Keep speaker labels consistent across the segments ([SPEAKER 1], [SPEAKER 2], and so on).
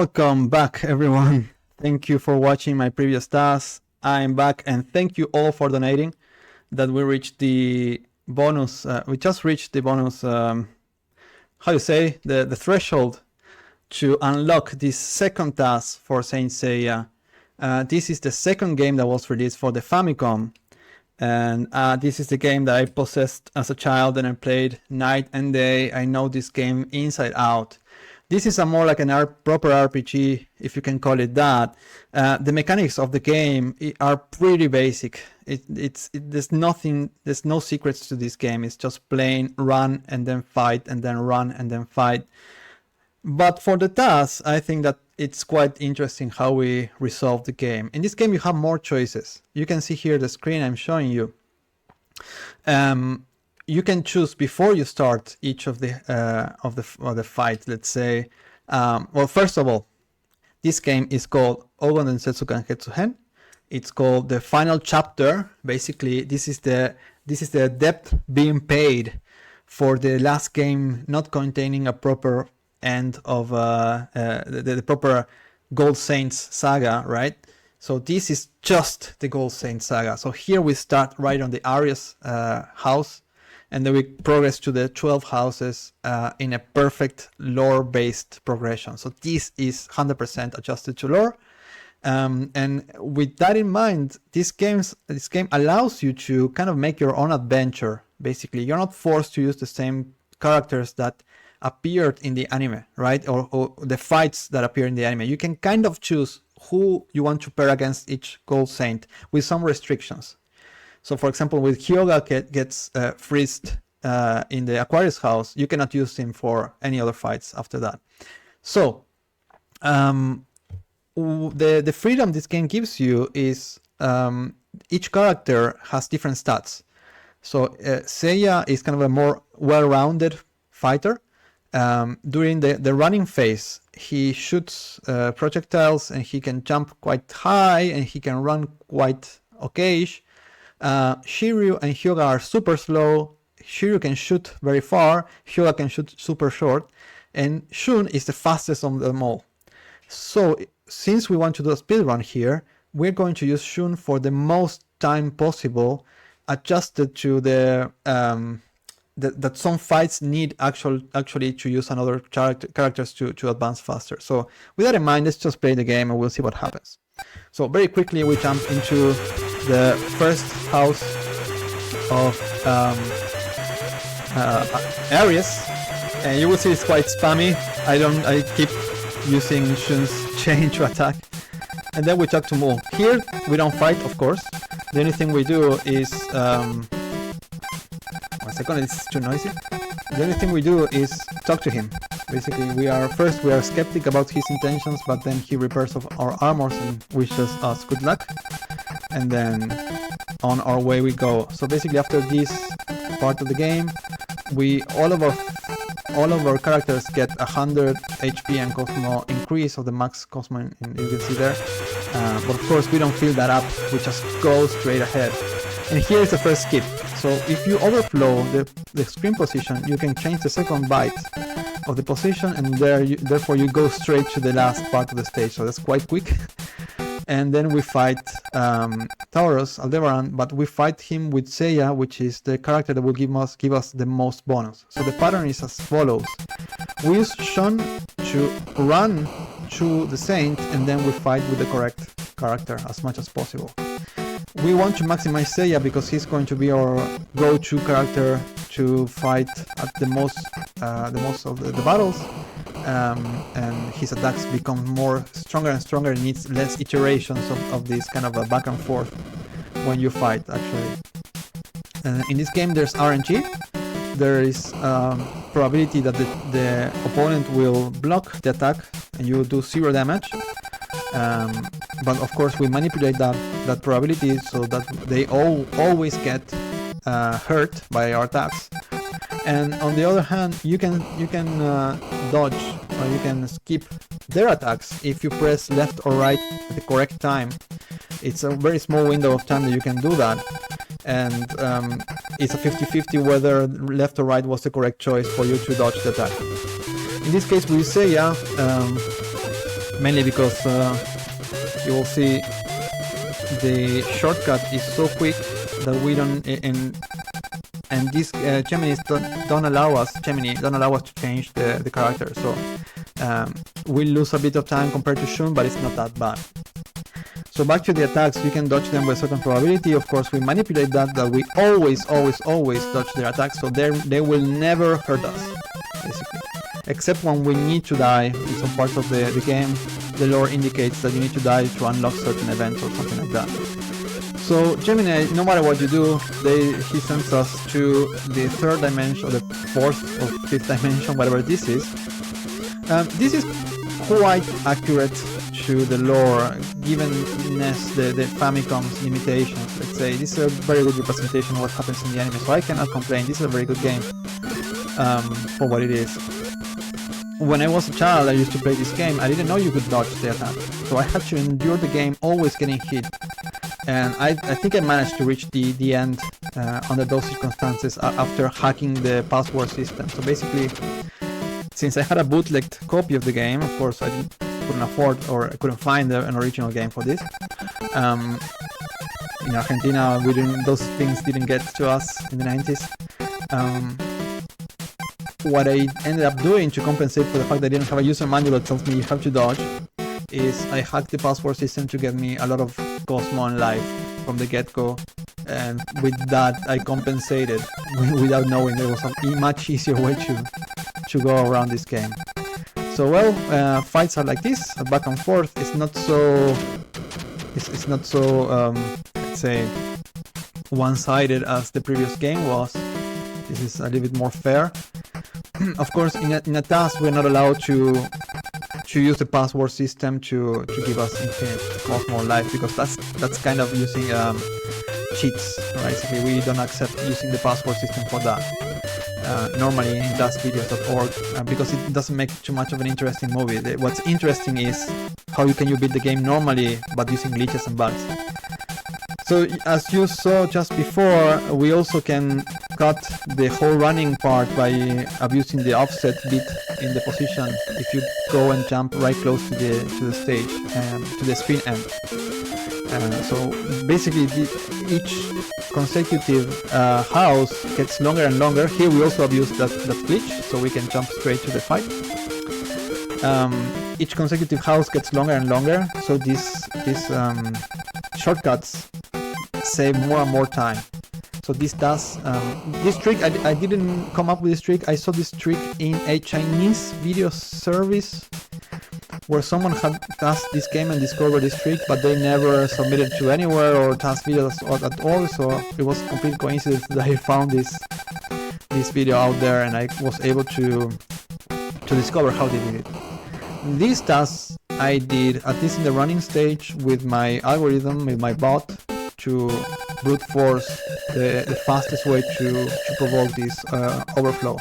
[SPEAKER 1] Welcome back, everyone. Thank you for watching my previous TAS. I'm back, and thank you all for donating. That we reached the bonus. We just reached the bonus. How you say the threshold to unlock this second TAS for Saint Seiya. This is the second game that was released for the Famicom, and this is the game that I possessed as a child and I played night and day. I know this game inside out. This is a more like an proper RPG, if you can call it that. The mechanics of the game are pretty basic. There's no secrets to this game. It's just plain run and then fight and then run and then fight. But for the TAS, I think that it's quite interesting how we resolve the game. In this game, you have more choices. You can see here the screen I'm showing you. You can choose before you start each of the fight. Let's say, well, first of all, this game is called Ougon Densetsu Kanketsu Hen. It's called the final chapter. Basically, this is the debt being paid for the last game not containing a proper end of the proper Gold Saints saga, right? So this is just the Gold Saints saga. So here we start right on the Arias house, and then we progress to the 12 houses in a perfect lore-based progression. So this is 100% adjusted to lore. And with that in mind, this game allows you to kind of make your own adventure. Basically, you're not forced to use the same characters that appeared in the anime, right? Or the fights that appear in the anime. You can kind of choose who you want to pair against each Gold Saint with some restrictions. So, for example, with Hyuga gets freezed in the Aquarius house, you cannot use him for any other fights after that. So, the freedom this game gives you is each character has different stats. So, Seiya is kind of a more well-rounded fighter. During the running phase, he shoots projectiles and he can jump quite high and he can run quite okayish. Shiryu and Hyuga are super slow. Shiryu can shoot very far, Hyuga can shoot super short, and Shun is the fastest of them all. So since we want to do a speedrun here, we're going to use Shun for the most time possible, adjusted to the that some fights need actually to use another characters to advance faster. So with that in mind, let's just play the game and we'll see what happens. So very quickly we jump into the first house of Aries, and you will see it's quite spammy. I keep using Shun's chain to attack, and then we talk to Mu. Here we don't fight, of course. The only thing we do is 1 second, it's too noisy. The only thing we do is talk to him. Basically, we are skeptic about his intentions, but then he repairs our armors and wishes us good luck. And then on our way we go. So basically, after this part of the game, all of our characters get 100 HP and Cosmo increase of the max Cosmo, and you can see there. But of course, we don't fill that up. We just go straight ahead. And here is the first skip. So if you overflow the screen position, you can change the second byte of the position, and therefore you go straight to the last part of the stage. So that's quite quick. And then we fight Taurus, Aldebaran, but we fight him with Seiya, which is the character that will give us the most bonus. So the pattern is as follows. We use Shun to run to the Saint, and then we fight with the correct character as much as possible. We want to maximize Seiya because he's going to be our go-to character to fight at the most of the battles, and his attacks become stronger and stronger. It needs less iterations of this kind of a back and forth when you fight, actually. In this game there's RNG. There is probability that the opponent will block the attack and you do 0 damage. But of course we manipulate that probability so that they always get hurt by our attacks. And on the other hand, you can dodge or you can skip their attacks if you press left or right at the correct time. It's a very small window of time that you can do that, and it's a 50-50 whether left or right was the correct choice for you to dodge the attack. In this case with Seiya, mainly because you will see the shortcut is so quick that we don't, and these Geminis don't allow us to change the character, so we lose a bit of time compared to Shun, but it's not that bad. So back to the attacks, you can dodge them with a certain probability. Of course, we manipulate that we always dodge their attacks, so they will never hurt us, basically. Except when we need to die in some parts of the game, the lore indicates that you need to die to unlock certain events or something like that. So Gemini, no matter what you do, he sends us to the third dimension, or the fourth or fifth dimension, whatever this is. This is quite accurate to the lore, given the Famicom's limitations. Let's say this is a very good representation of what happens in the anime, so I cannot complain. This is a very good game for what it is. When I was a child, I used to play this game. I didn't know you could dodge the attack, so I had to endure the game always getting hit. And I think I managed to reach the end under those circumstances after hacking the password system. So basically, since I had a bootlegged copy of the game, of course I couldn't afford, or I couldn't find an original game for this. In Argentina, those things didn't get to us in the 90s. What I ended up doing to compensate for the fact that I didn't have a user manual that tells me you have to dodge is I hacked the password system to get me a lot of Cosmo and life from the get-go, and with that I compensated without knowing there was a much easier way to go around this game. So well, fights are like this, back and forth. It's not so let's say one-sided as the previous game was. This is a little bit more fair. Of course, in a TAS we're not allowed to use the password system to give us infinite Cosmo life, because that's kind of using cheats, right? So we don't accept using the password system for that. Normally in TASvideos.org, because it doesn't make too much of an interesting movie. What's interesting is how you build the game normally, but using glitches and bugs. So as you saw just before, we also can cut the whole running part by abusing the offset bit in the position if you go and jump right close to the stage, to the screen end. So basically each consecutive house gets longer and longer. Here we also abuse that glitch, so we can jump straight to the fight. Each consecutive house gets longer and longer, so these shortcuts save more and more time. So this does this trick. I didn't come up with this trick. I saw this trick in a Chinese video service where someone had tasked this game and discovered this trick, but they never submitted to anywhere or tasked videos at all. So it was a complete coincidence that I found this video out there, and I was able to discover how they did it. This task I did, at least in the running stage, with my algorithm, with my bot, to brute force the fastest way to provoke this overflow.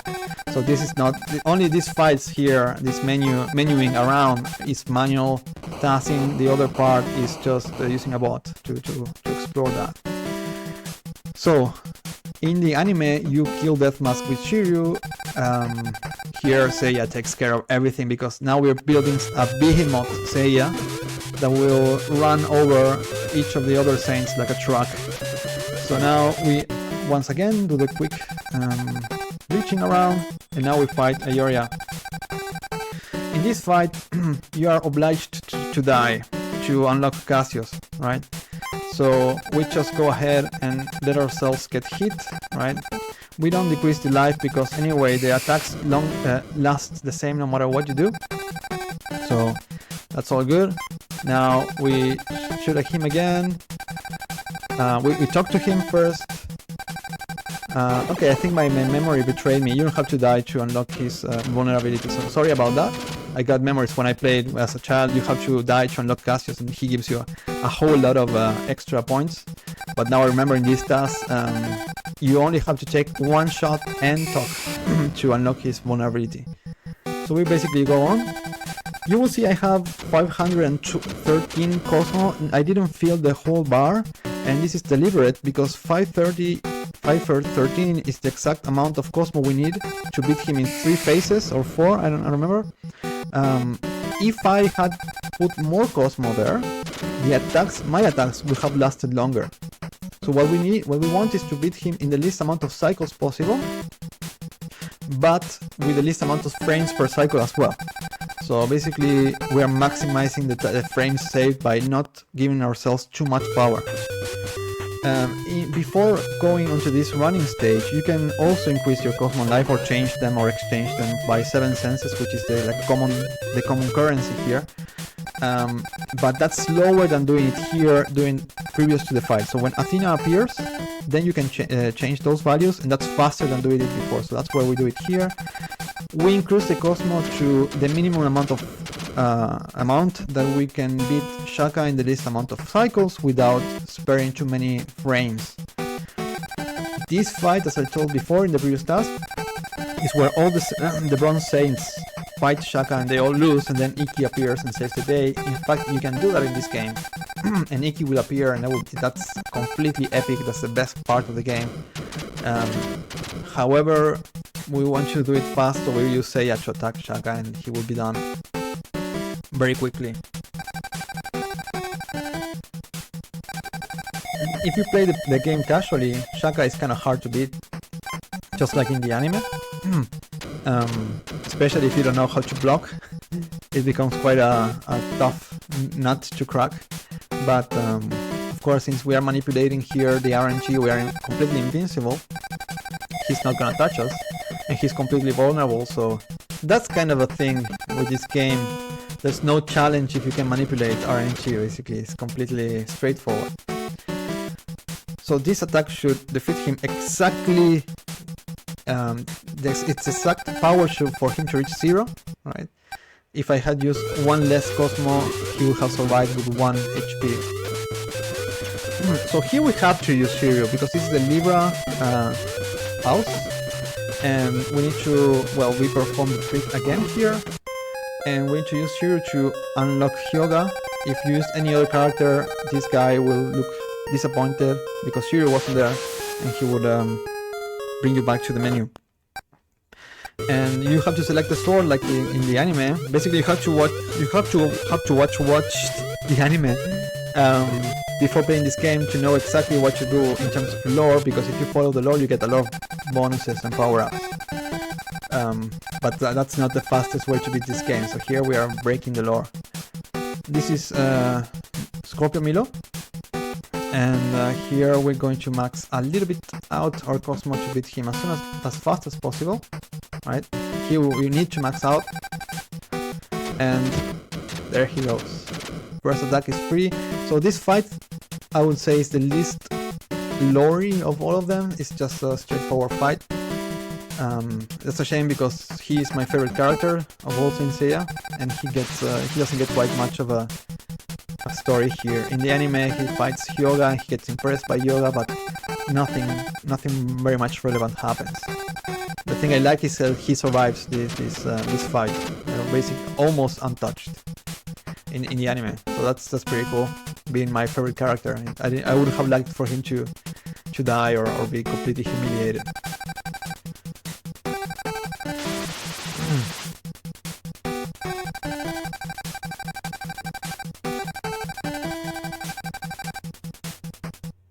[SPEAKER 1] So this is not only these fights here, this menuing around is manual tasking. The other part is just using a bot to explore that. So in the anime, you kill Death Mask with Shiryu. Here Seiya takes care of everything, because now we're building a behemoth Seiya that will run over each of the other saints like a truck. So now we once again do the quick reaching around, and now we fight Ayoria. In this fight, you are obliged to die to unlock Cassius, right? So we just go ahead and let ourselves get hit, right? We don't decrease the life because anyway the attacks last the same no matter what you do. So that's all good. Now we shoot at him again. We talk to him first. Okay, I think my memory betrayed me. You don't have to die to unlock his vulnerability, so sorry about that. I got memories when I played as a child. You have to die to unlock Cassius, and he gives you a whole lot of extra points. But now I remember in this task, you only have to take one shot and talk to unlock his vulnerability. So we basically go on. You will see I have 513 Cosmo. I didn't fill the whole bar, and this is deliberate because 513 is the exact amount of Cosmo we need to beat him in 3 phases or 4, I don't remember. If I had put more Cosmo there, the attacks, my attacks, will have lasted longer. So what we want is to beat him in the least amount of cycles possible, but with the least amount of frames per cycle as well. So basically, we are maximizing the frames saved by not giving ourselves too much power. Before going onto this running stage, you can also increase your Cosmo life or change them or exchange them by 7 senses, which is the common currency here. But that's slower than doing it here, previous to the fight. So when Athena appears, then you can change those values, and that's faster than doing it before. So that's why we do it here. We increase the Cosmo to the minimum amount that we can beat Shaka in the least amount of cycles without sparing too many frames. This fight, as I told before in the previous task, is where all the Bronze Saints fight Shaka and they all lose, and then Ikki appears and saves the day. In fact, you can do that in this game. And Ikki will appear, and that's completely epic. That's the best part of the game. However, we want you to do it fast, so we use Seiya to attack Shaka, and he will be done very quickly. If you play the game casually, Shaka is kind of hard to beat, just like in the anime. Especially if you don't know how to block, it becomes quite a tough nut to crack. But of course, since we are manipulating here the RNG, we are completely invincible. He's not gonna touch us, and he's completely vulnerable, so that's kind of a thing with this game. There's no challenge if you can manipulate RNG, basically. It's completely straightforward. So this attack should defeat him exactly. Its exact power should for him to reach 0, right? If I had used one less Cosmo, he would have survived with 1 HP. So here we have to use Shiryu, because this is the Libra house, and we need to, well, we perform the trick again here, and we need to use Shiryu to unlock Hyoga. If you use any other character, this guy will look disappointed, because Shiryu wasn't there, and he would bring you back to the menu. And you have to select the sword like in the anime. Basically, you have to watch the anime before playing this game to know exactly what to do in terms of lore, because if you follow the lore, you get a lot of bonuses and power-ups. But that's not the fastest way to beat this game, so here we are breaking the lore. This is Scorpio Milo, and here we're going to max a little bit out our Cosmo to beat him as fast as possible. Right, here we need to max out, and there he goes. First attack is free, so this fight, I would say, is the least lore-y of all of them. It's just a straightforward fight. That's a shame, because he is my favorite character of all Saint Seiya, and he doesn't get quite much of a story here. In the anime, he fights Hyoga, he gets impressed by Hyoga, but nothing very much relevant happens. The thing I like is that he survives this fight, basically almost untouched in the anime. So that's pretty cool, being my favorite character. I would have liked for him to die or be completely humiliated.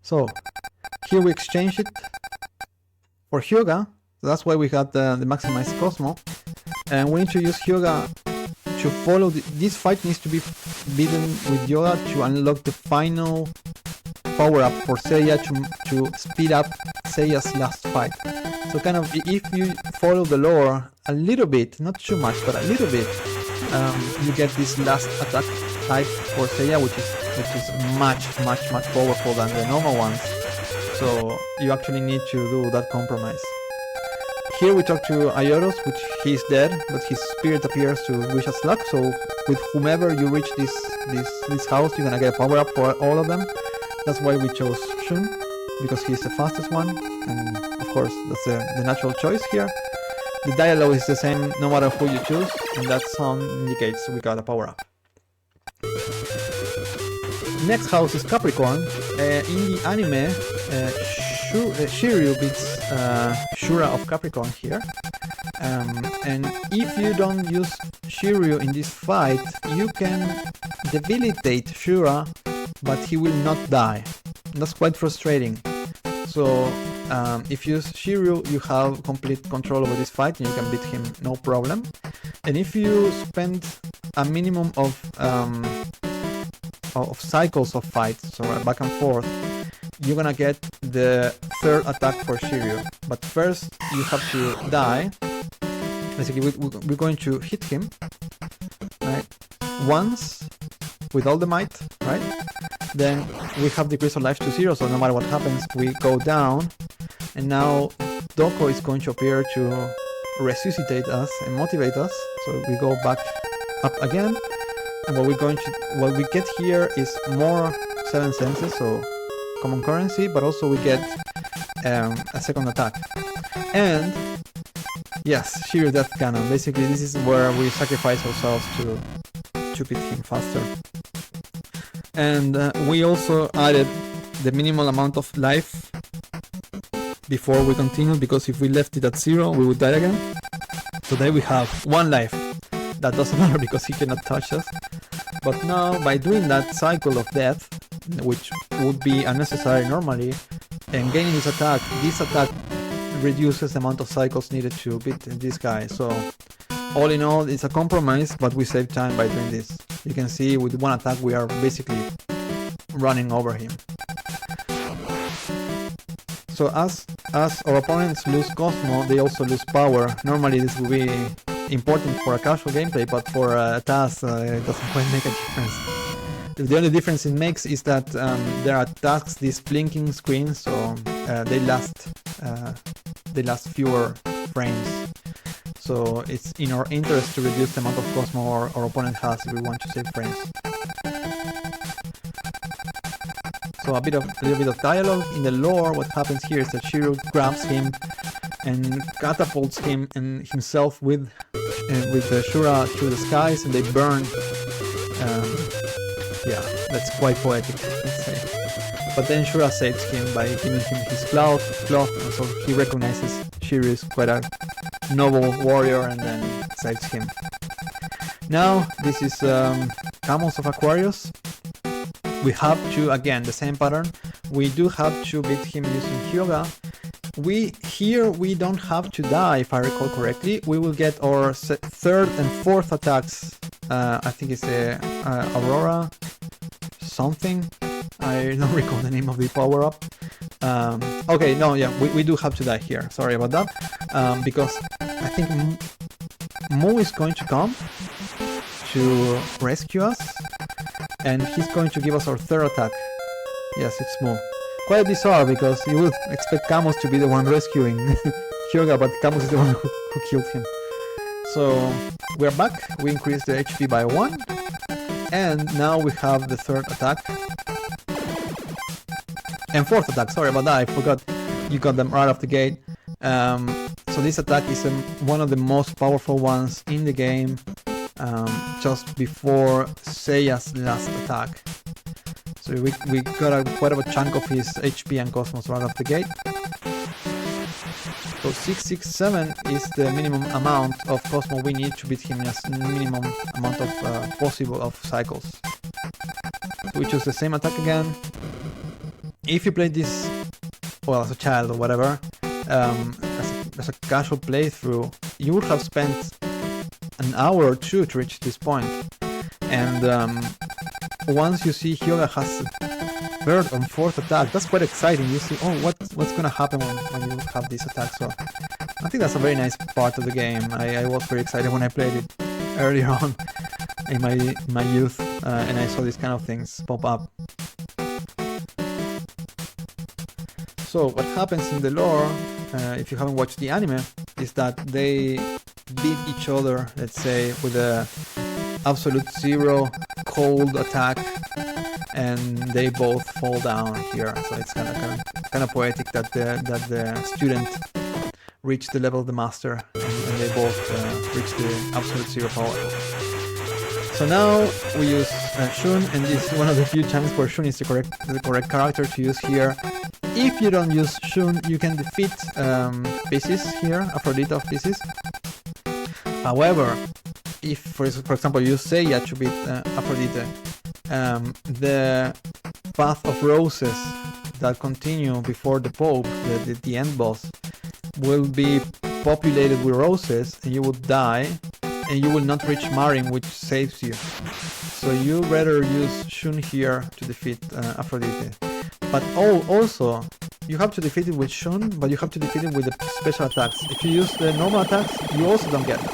[SPEAKER 1] So here we exchange it for Hyoga. So that's why we got the maximized Cosmo, and we need to use Hyoga to follow. This fight needs to be beaten with Hyoga to unlock the final power-up for Seiya to speed up Seiya's last fight. So kind of, if you follow the lore a little bit, not too much, but a little bit, you get this last attack type for Seiya, which is much powerful than the normal ones. So you actually need to do that compromise. Here we talk to Aioros, which he's dead, but his spirit appears to wish us luck. So with whomever you reach this house, you're gonna get a power up for all of them. That's why we chose Shun, because he's the fastest one, and of course that's the natural choice here. The dialogue is the same no matter who you choose, and that sound indicates we got a power up. Next house is Capricorn. In the anime, Shiryu beats Shura of Capricorn here, and if you don't use Shiryu in this fight, you can debilitate Shura, but he will not die. That's quite frustrating. So if you use Shiryu, you have complete control over this fight and you can beat him no problem. And if you spend a minimum of cycles of fights, so back and forth, you're gonna get the third attack for Shiryu. But first you have to die. Basically we're going to hit him, right, once with all the might, right? Then we have decrease of life to 0, so no matter what happens we go down, and now Doko is going to appear to resuscitate us and motivate us, so we go back up again. And what we get here is more 7 senses, so common currency, but also we get a second attack. And yes, Shiryu Death Cannon. Basically this is where we sacrifice ourselves to beat him faster. And we also added the minimal amount of life before we continue, because if we left it at 0 we would die again. So there we have 1 life. That doesn't matter because he cannot touch us. But now by doing that cycle of death, which would be unnecessary normally, and gaining this attack reduces the amount of cycles needed to beat this guy. So all in all it's a compromise, but we save time by doing this. You can see with 1 attack we are basically running over him. So as our opponents lose Cosmo, they also lose power. Normally this would be important for a casual gameplay, but for a TAS it doesn't quite make a difference. The only difference it makes is that there are tasks, these blinking screens, so they last fewer frames. So it's in our interest to reduce the amount of Cosmo our opponent has if we want to save frames. So a little bit of dialogue in the lore. What happens here is that Shiryu grabs him and catapults him and himself with Shura through the skies, and they burn. Yeah, that's quite poetic, let's say. But then Shura saves him by giving him his cloth, and so he recognizes Shiryu is quite a noble warrior and then saves him. Now this is Camels of Aquarius. We have to, again, the same pattern. We do have to beat him using Hyuga. We don't have to die, if I recall correctly. We will get our 3rd and 4th attacks. I think it's Aurora something. I don't recall the name of the power-up. Okay, no, yeah, we do have to die here. Sorry about that. Because I think Mu is going to come to rescue us, and he's going to give us our 3rd attack. Yes, it's Mu. Quite bizarre, because you would expect Camus to be the one rescuing Hyuga, but Camus is the one who killed him. So we're back, we increased the HP by 1, and now we have the 3rd attack. And 4th attack, sorry about that, I forgot you got them right off the gate. So this attack is one of the most powerful ones in the game, just before Seiya's last attack. So we got quite a chunk of his HP and Cosmos right off the gate. So 667 is the minimum amount of Cosmo we need to beat him as minimum amount of possible of cycles. So we choose the same attack again. If you played this, well, as a child or whatever, as a casual playthrough, you would have spent an hour or 2 to reach this point. And once you see Hyuga has 3rd and 4th attack, that's quite exciting. You see, oh, what's gonna happen when you have this attack. So I think that's a very nice part of the game. I was very excited when I played it earlier on in my youth, and I saw these kind of things pop up. So what happens in the lore, if you haven't watched the anime, is that they beat each other, let's say, with a absolute 0 cold attack, and they both fall down here. So it's kind of poetic that the student reached the level of the master, and they both reach the absolute 0 power. So now we use Shun, and this is one of the few times where Shun is the correct character to use here. If you don't use Shun, you can defeat Pisces here, Aphrodite of Pisces. However, if for example you use Seiya to beat Aphrodite, the path of roses that continue before the Pope, the end boss, will be populated with roses, and you will die, and you will not reach Marin, which saves you. So you better use Shun here to defeat Aphrodite. But also, you have to defeat it with Shun, but you have to defeat it with the special attacks. If you use the normal attacks, you also don't get it.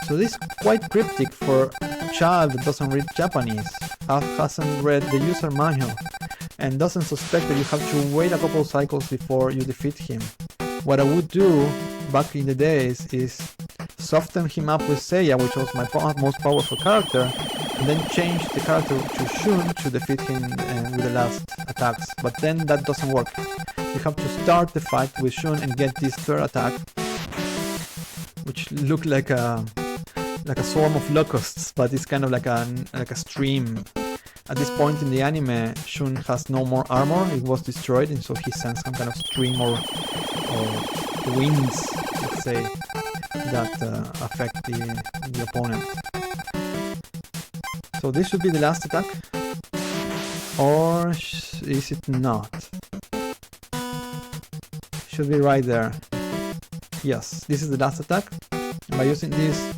[SPEAKER 1] So this is quite cryptic for a child that doesn't read Japanese, hasn't read the user manual, and doesn't suspect that you have to wait a couple cycles before you defeat him. What I would do back in the days is soften him up with Seiya, which was my most powerful character, and then change the character to Shun to defeat him with the last attacks. But then that doesn't work. You have to start the fight with Shun and get this third attack, which look like a swarm of locusts, but it's kind of like a stream. At this point in the anime, Shun has no more armor, it was destroyed, and so he sends some kind of stream or winds, let's say, that affect the opponent. So this should be the last attack, or is it not? Should be right there. Yes, this is the last attack. By using this,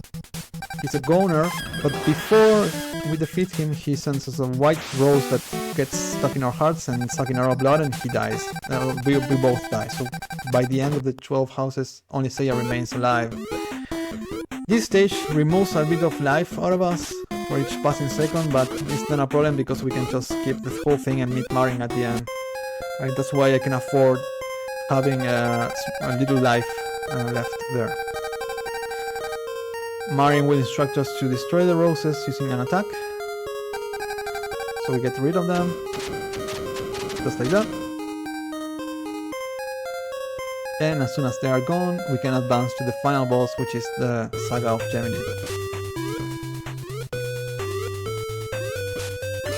[SPEAKER 1] he's a goner, but before we defeat him, he sends us a white rose that gets stuck in our hearts and sucking our blood, and he dies. We both die. So by the end of the 12 houses, only Seiya remains alive. This stage removes a bit of life out of us for each passing second, but it's not a problem because we can just skip the whole thing and meet Marin at the end. Right? That's why I can afford having a little life left there. Marin will instruct us to destroy the roses using an attack. So we get rid of them, just like that. And as soon as they are gone, we can advance to the final boss, which is the Saga of Gemini.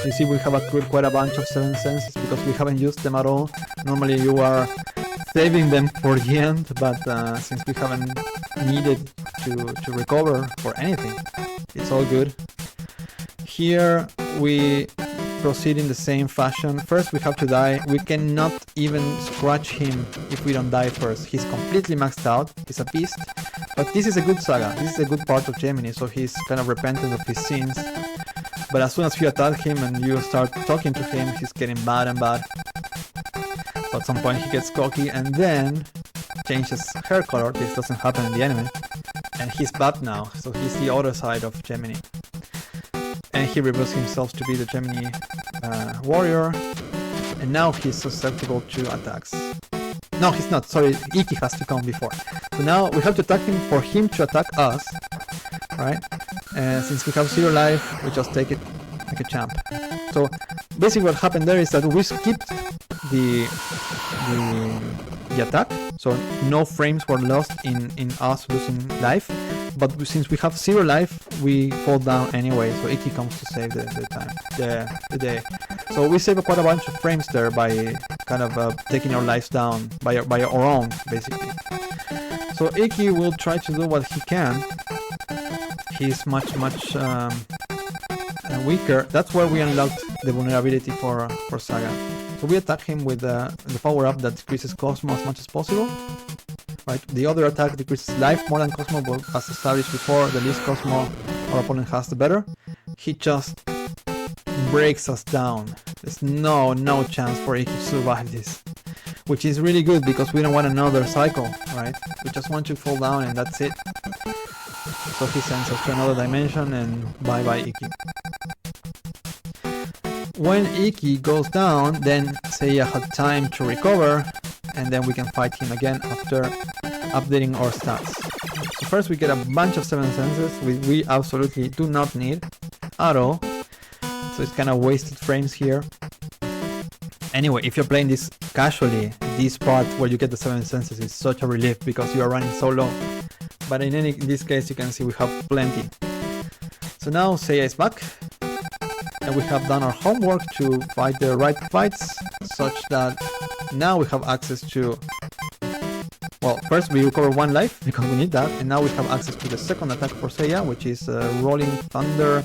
[SPEAKER 1] You see, we have accrued quite a bunch of 7 senses because we haven't used them at all. Normally you are saving them for the end, but since we haven't needed to recover for anything, it's all good. Here we proceed in the same fashion. First we have to die. We cannot even scratch him if we don't die first. He's completely maxed out, he's a beast, but this is a good saga, this is a good part of Gemini, so he's kind of repentant of his sins. But as soon as you attack him and you start talking to him, he's getting bad and bad. So at some point he gets cocky and then changes hair color. This doesn't happen in the anime. And he's bad now, so he's the other side of Gemini. And he reveals himself to be the Gemini warrior. And now he's susceptible to attacks. No, he's not. Sorry, Iki has to come before. So now we have to attack him for him to attack us. Right? And since we have 0 life, we just take it like a champ. So basically what happened there is that we skipped the attack. So no frames were lost in us losing life. But since we have 0 life, we fall down anyway. So Iki comes to save the day. So we save quite a bunch of frames there by kind of taking our lives down by our own, basically. So Iki will try to do what he can. He's much weaker. That's where we unlocked the vulnerability for Saga. So we attack him with the power-up that decreases Cosmo as much as possible. Right? The other attack decreases life more than Cosmo, but as established before, the least Cosmo our opponent has, the better. He just breaks us down. There's no chance for Iki to survive this. Which is really good because we don't want another cycle, right? We just want to fall down and that's it. So he sends us to another dimension and bye-bye Iki. When Iki goes down, then Seiya had time to recover, and then we can fight him again after updating our stats. So first we get a bunch of 7 senses we absolutely do not need at all. So it's kind of wasted frames here. Anyway, if you're playing this casually, this part where you get the 7 senses is such a relief because you are running so low. But in this case, you can see we have plenty. So now Seiya is back, and we have done our homework to fight the right fights, such that now we have access to... Well, first we recover 1 life, because we need that, and now we have access to the second attack for Seiya, which is Rolling Thunder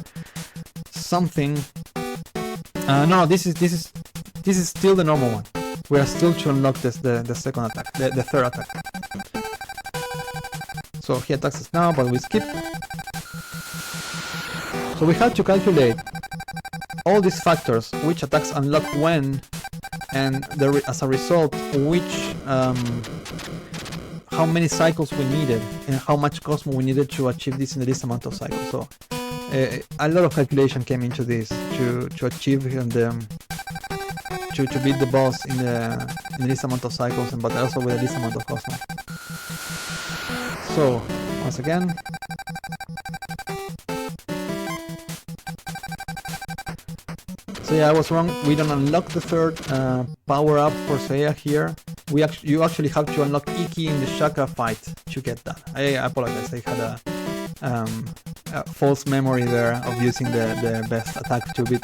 [SPEAKER 1] something. No, this is still the normal one. We are still to unlock this the second attack, the third attack. So he attacks us now, but we skip. So we have to calculate all these factors, which attacks unlock when, and as a result, which how many cycles we needed and how much Cosmo we needed to achieve this in this amount of cycles. So a lot of calculation came into this to achieve and to beat the boss in this amount of cycles, but also with this amount of Cosmo. So once again, so yeah, I was wrong. We don't unlock the third power up for Seiya here. You actually have to unlock Iki in the Chakra fight to get that. I apologize. I had a false memory there of using the best attack to beat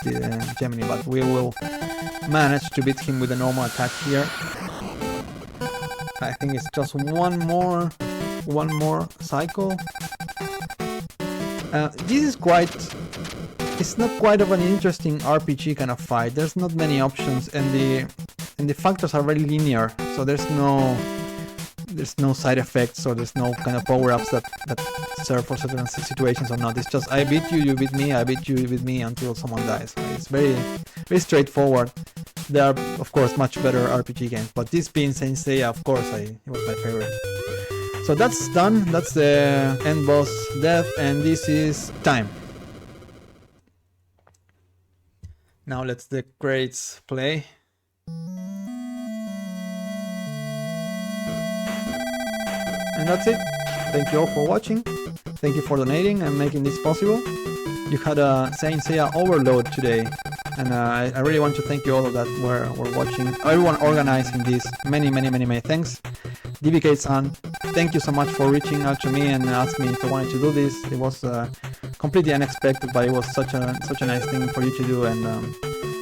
[SPEAKER 1] Gemini, but we will manage to beat him with a normal attack here. I think it's just one more cycle. This is it's not quite of an interesting RPG kind of fight. There's not many options, and the factors are very linear, so there's no side effects, or there's no kind of power-ups that serve for certain situations or not. It's just I beat you, you beat me, I beat you, you beat me until someone dies. It's very straightforward. There are of course much better RPG games, but this being Saint Seiya, of course it was my favorite. So that's done. That's the end boss death, and this is time. Now let's the credits play. And that's it. Thank you all for watching. Thank you for donating and making this possible. You had a Saint Seiya overload today, and I really want to thank you all that were watching. Everyone organizing this. Many thanks. DBK-san, thank you so much for reaching out to me and asking me if I wanted to do this. It was completely unexpected, but it was such a nice thing for you to do, and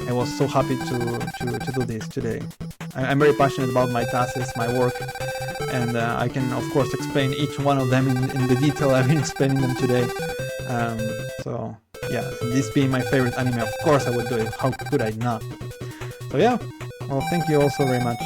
[SPEAKER 1] I was so happy to do this today. I'm very passionate about my TASes, my work, and I can of course explain each one of them in the detail I've been explaining them today. So yeah, this being my favorite anime, of course I would do it. How could I not? So yeah, well, thank you all so very much.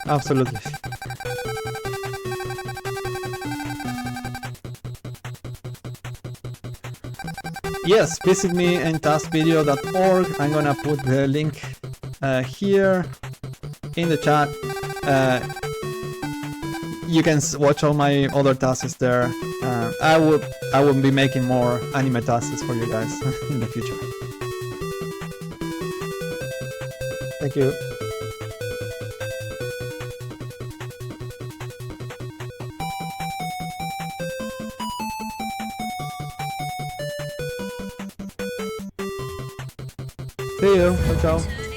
[SPEAKER 1] Absolutely. Yes, visit me in tasvideo.org. I'm gonna put the link here in the chat. You can watch all my other tasks there. I will be making more anime tasks for you guys in the future. Thank you. See you. Ciao, ciao.